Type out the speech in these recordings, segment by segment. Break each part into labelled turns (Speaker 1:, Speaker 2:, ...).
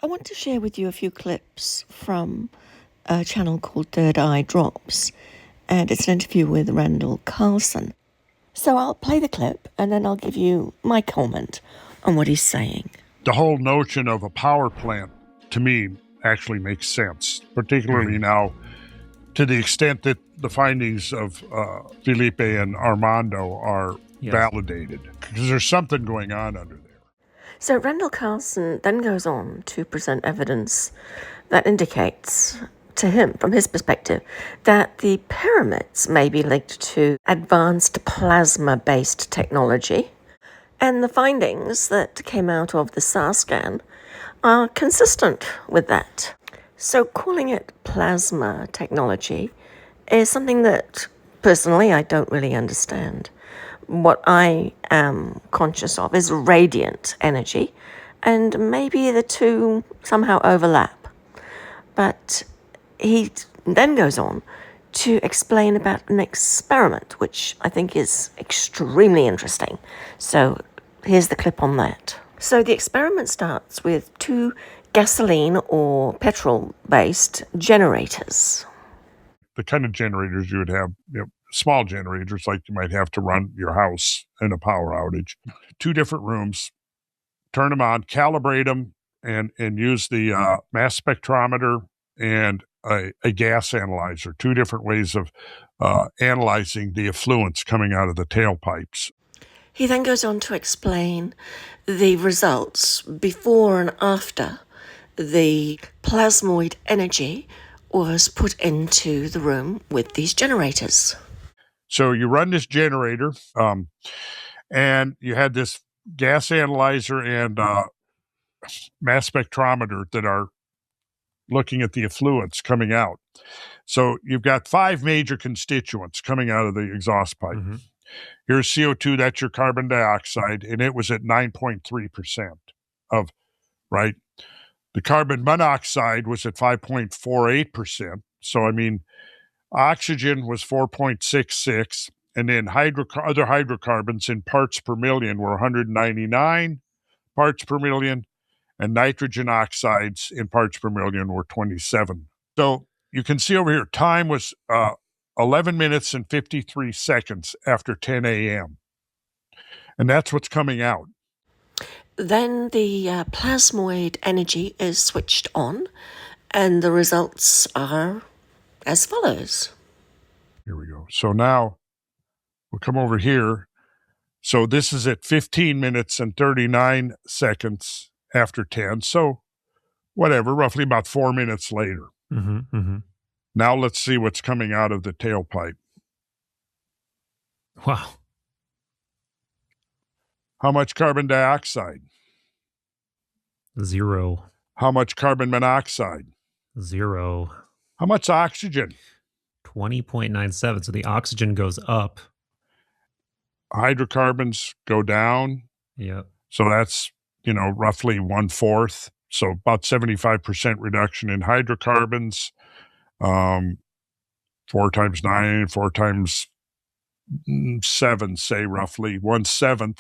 Speaker 1: I want to share with you a few clips from a channel called Third Eye Drops, and it's an interview with Randall Carlson. So I'll play the clip and then I'll give you my comment on what he's saying.
Speaker 2: The whole notion of a power plant, to me, actually makes sense, particularly now to the extent that the findings of Felipe and Armando are validated, because there's something going on under there.
Speaker 1: So Randall Carlson then goes on to present evidence that indicates to him, from his perspective, that the pyramids may be linked to advanced plasma-based technology, and the findings that came out of the SAR scan are consistent with that. So calling it plasma technology is something that, personally, I don't really understand. What I am conscious of is radiant energy, and maybe the two somehow overlap. But he then goes on to explain about an experiment, which I think is extremely interesting. So here's the clip on that. So the experiment starts with two gasoline or petrol-based generators.
Speaker 2: The kind of generators you would have, small generators like you might have to run your house in a power outage. Two different rooms, turn them on, calibrate them, and use the mass spectrometer and a gas analyzer, two different ways of analyzing the effluents coming out of the tailpipes.
Speaker 1: He then goes on to explain the results before and after the plasmoid energy was put into the room with these generators.
Speaker 2: So you run this generator, and you had this gas analyzer and mass spectrometer that are looking at the effluents coming out. So you've got 5 major constituents coming out of the exhaust pipe. Here's CO2, that's your carbon dioxide, and it was at 9.3% of, right? The carbon monoxide was at 5.48%. So, I mean, oxygen was 4.66, and then other hydrocarbons in parts per million were 199 parts per million, and nitrogen oxides in parts per million were 27. So you can see over here, time was 11 minutes and 53 seconds after 10 a.m. And that's what's coming out.
Speaker 1: Then the plasmoid energy is switched on, and the results are as follows.
Speaker 2: Here we go. So now we'll come over here. So this is at 15 minutes and 39 seconds after 10. So whatever, roughly about 4 minutes later. Now let's see what's coming out of the tailpipe.
Speaker 3: Wow.
Speaker 2: How much carbon dioxide?
Speaker 3: 0.
Speaker 2: How much carbon monoxide?
Speaker 3: 0.
Speaker 2: How much oxygen?
Speaker 3: 20.97. So the oxygen goes up.
Speaker 2: Hydrocarbons go down.
Speaker 3: Yep.
Speaker 2: So that's, roughly 1/4. So about 75% reduction in hydrocarbons. 4 times 9, 4 times 7, say roughly 1/7.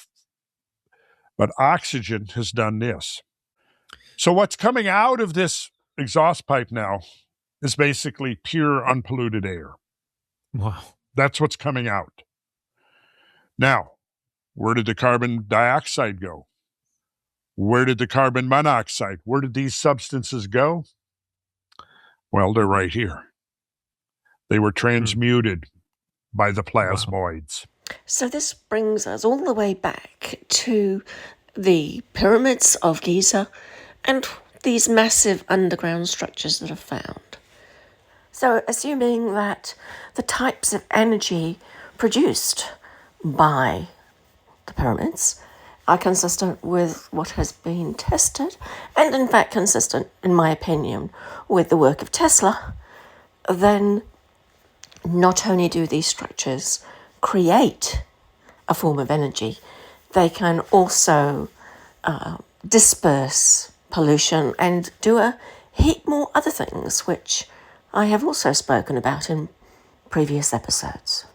Speaker 2: But oxygen has done this. So what's coming out of this exhaust pipe now is basically pure unpolluted air.
Speaker 3: Wow.
Speaker 2: That's what's coming out. Now, where did the carbon dioxide go? Where did the carbon monoxide? Where did these substances go? Well, they're right here. They were transmuted by the plasmoids.
Speaker 1: So this brings us all the way back to the pyramids of Giza and these massive underground structures that are found. So assuming that the types of energy produced by the pyramids are consistent with what has been tested, and in fact consistent, in my opinion, with the work of Tesla, then not only do these structures create a form of energy, they can also disperse pollution and do a heap more other things, which I have also spoken about in previous episodes.